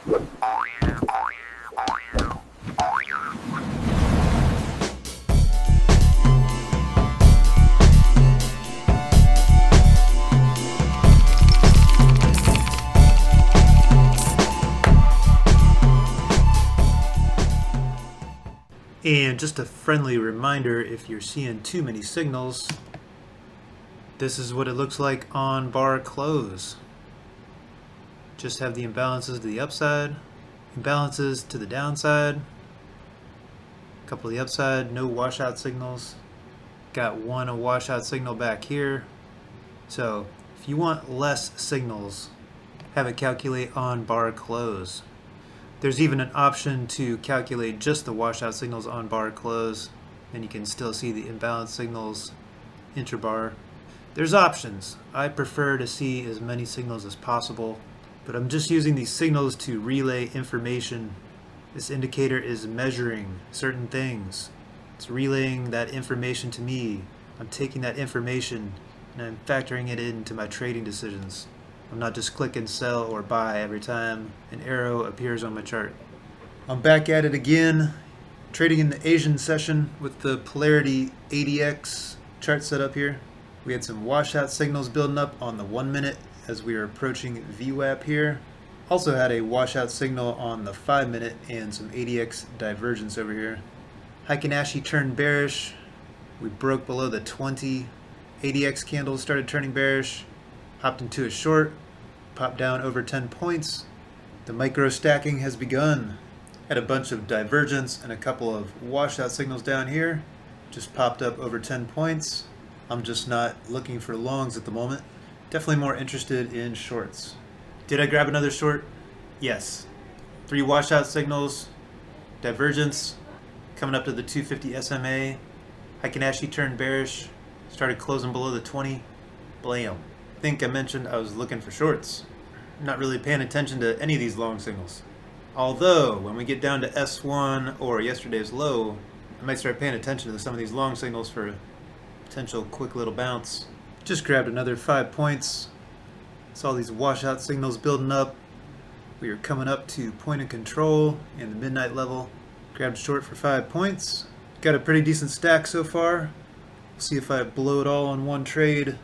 And just a friendly reminder, if you're seeing too many signals, this is what it looks like on bar close. Just have the imbalances to the upside, imbalances to the downside, a couple of the upside, no washout signals. Got a washout signal back here. So if you want less signals, have it calculate on bar close. There's even an option to calculate just the washout signals on bar close, and you can still see the imbalance signals intrabar. There's options. I prefer to see as many signals as possible, but I'm just using these signals to relay information. This indicator is measuring certain things. It's relaying that information to me. I'm taking that information and I'm factoring it into my trading decisions. I'm not just clicking sell or buy every time an arrow appears on my chart. I'm back at it again, trading in the Asian session with the Polarity ADX chart set up here. We had some washout signals building up on the 1 minute as we were approaching VWAP here. Also had a washout signal on the 5 minute and some ADX divergence over here. Heikin-Ashi turned bearish. We broke below the 20. ADX candles started turning bearish. Hopped into a short, popped down over 10 points. The micro stacking has begun. Had a bunch of divergence and a couple of washout signals down here. Just popped up over 10 points. I'm just not looking for longs at the moment. Definitely more interested in shorts. Did I grab another short? Yes. 3 washout signals, divergence, coming up to the 250 SMA. Heikin-Ashi turned bearish, started closing below the 20. Blam. I think I mentioned I was looking for shorts. I'm not really paying attention to any of these long signals. Although, when we get down to S1 or yesterday's low, I might start paying attention to some of these long signals for a potential quick little bounce. Just grabbed another 5 points. Saw these washout signals building up. We are coming up to point of control and the midnight level. Grabbed short for 5 points. Got a pretty decent stack so far. See if I blow it all on one trade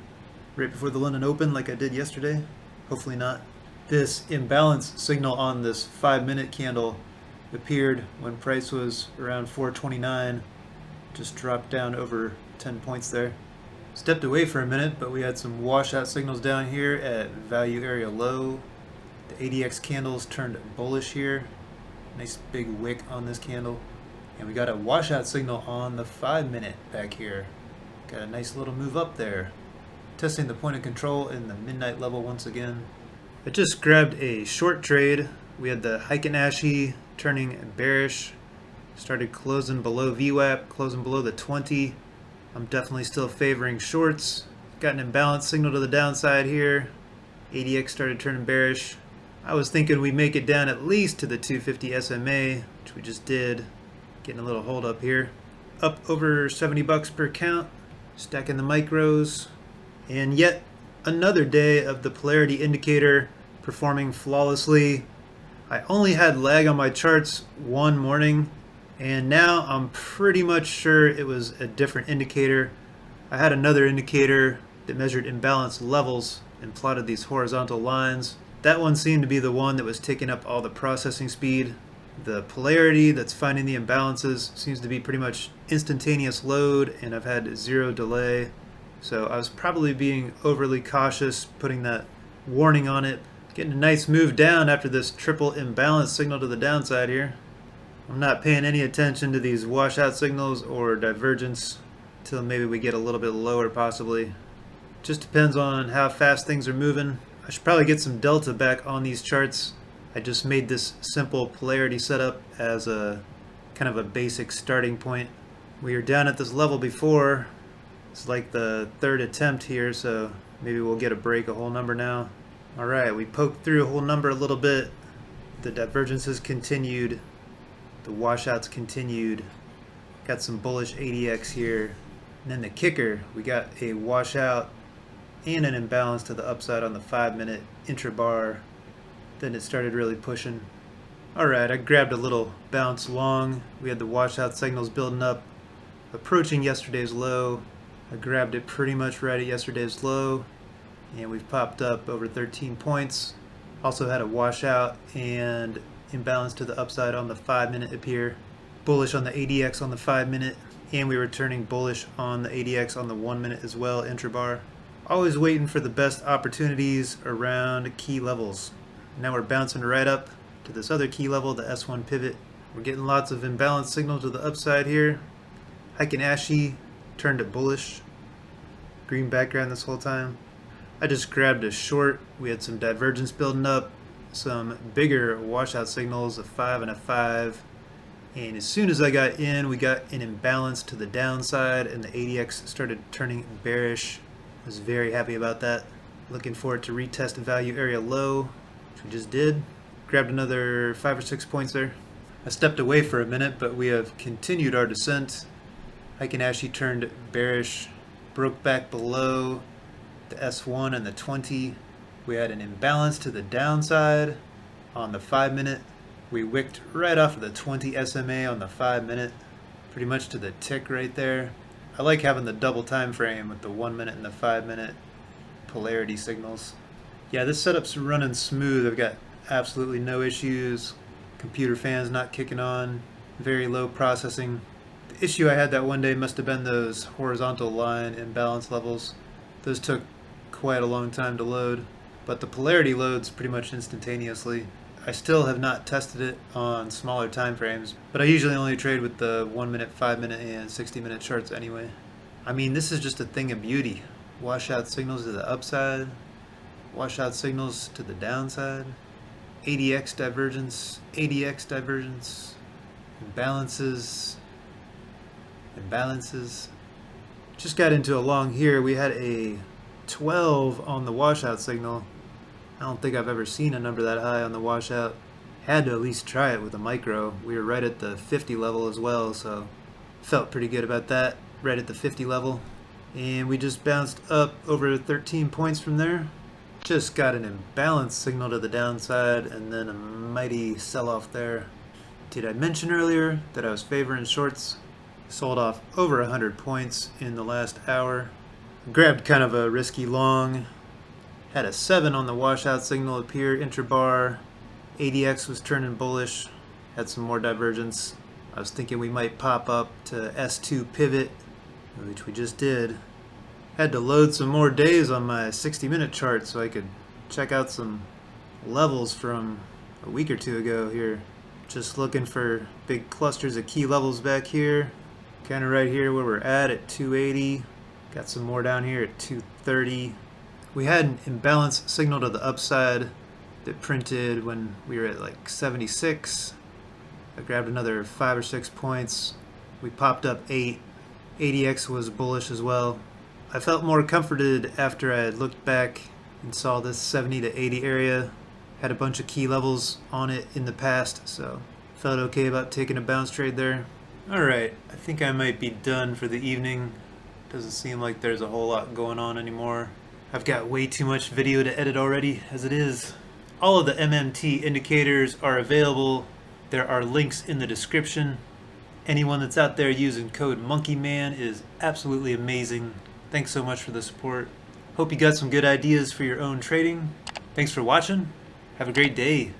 right before the London Open like I did yesterday. Hopefully not. This imbalance signal on this 5 minute candle appeared when price was around 429. Just dropped down over 10 points there. Stepped away for a minute, but we had some washout signals down here at value area low. The ADX candles turned bullish here. Nice big wick on this candle. And we got a washout signal on the 5 minute back here. Got a nice little move up there. Testing the point of control in the midnight level once again. I just grabbed a short trade. We had the Heikin-Ashi turning bearish. Started closing below VWAP, closing below the 20. I'm definitely still favoring shorts. Got an imbalance signal to the downside here. ADX started turning bearish. I was thinking we'd make it down at least to the 250 SMA, which we just did. Getting a little hold up here. Up over 70 bucks per count. Stacking the micros. And yet another day of the polarity indicator performing flawlessly. I only had lag on my charts one morning, and now I'm pretty much sure it was a different indicator. I had another indicator that measured imbalance levels and plotted these horizontal lines. That one seemed to be the one that was taking up all the processing speed. The polarity that's finding the imbalances seems to be pretty much instantaneous load, and I've had 0 delay. So I was probably being overly cautious putting that warning on it. Getting a nice move down after this triple imbalance signal to the downside here. I'm not paying any attention to these washout signals or divergence until maybe we get a little bit lower possibly. Just depends on how fast things are moving. I should probably get some delta back on these charts. I just made this simple polarity setup as a kind of a basic starting point. We were down at this level before. It's like the 3rd attempt here, so maybe we'll get a break, a whole number now. Alright, we poked through a whole number a little bit. The divergences continued. The washouts continued. Got some bullish ADX here. And then the kicker, we got a washout and an imbalance to the upside on the 5 minute intrabar. Then it started really pushing. Alright, I grabbed a little bounce long. We had the washout signals building up, approaching yesterday's low. I grabbed it pretty much right at yesterday's low, and we've popped up over 13 points. Also had a washout and imbalance to the upside on the 5-minute up here. Bullish on the ADX on the 5-minute, and we were turning bullish on the ADX on the 1-minute as well, intrabar. Always waiting for the best opportunities around key levels. Now we're bouncing right up to this other key level, the S1 pivot. We're getting lots of imbalance signal to the upside here. Heiken Ashi turned it bullish. Green background this whole time. I just grabbed a short. We had some divergence building up, some bigger washout signals, a 5 and a 5. And as soon as I got in, we got an imbalance to the downside and the ADX started turning bearish. I was very happy about that. Looking forward to retest the value area low, which we just did. Grabbed another 5 or 6 points there. I stepped away for a minute, but we have continued our descent. Heiken Ashi turned bearish, broke back below the S1 and the 20. We had an imbalance to the downside on the 5-minute. We wicked right off of the 20 SMA on the 5-minute, pretty much to the tick right there. I like having the double time frame with the 1-minute and the 5-minute polarity signals. Yeah, this setup's running smooth. I've got absolutely no issues. Computer fans not kicking on. Very low processing. The issue I had that one day must have been those horizontal line imbalance levels. Those took quite a long time to load, but the polarity loads pretty much instantaneously. I still have not tested it on smaller time frames, but I usually only trade with the 1-minute, 5-minute, and 60-minute charts anyway. I mean, this is just a thing of beauty. Washout signals to the upside, washout signals to the downside, ADX divergence, imbalances. Just got into a long here. We had a 12 on the washout signal. I don't think I've ever seen a number that high on the washout. Had to at least try it with a micro. We were right at the 50 level as well, so felt pretty good about that, right at the 50 level. And we just bounced up over 13 points from there. Just got an imbalance signal to the downside and then a mighty sell-off there. Did I mention earlier that I was favoring shorts? Sold off over 100 points in the last hour. Grabbed kind of a risky long. Had a 7 on the washout signal appear intrabar. ADX was turning bullish. Had some more divergence. I was thinking we might pop up to S2 pivot, which we just did. Had to load some more days on my 60-minute chart so I could check out some levels from a week or two ago here. Just looking for big clusters of key levels back here. Kind of right here where we're at 280. Got some more down here at 230. We had an imbalance signal to the upside that printed when we were at like 76. I grabbed another 5 or 6 points. We popped up 8. ADX was bullish as well. I felt more comforted after I had looked back and saw this 70 to 80 area. Had a bunch of key levels on it in the past, so felt okay about taking a bounce trade there. Alright, I think I might be done for the evening. Doesn't seem like there's a whole lot going on anymore. I've got way too much video to edit already as it is. All of the MMT indicators are available. There are links in the description. Anyone that's out there using code MonkeyMan is absolutely amazing. Thanks so much for the support. Hope you got some good ideas for your own trading. Thanks for watching. Have a great day.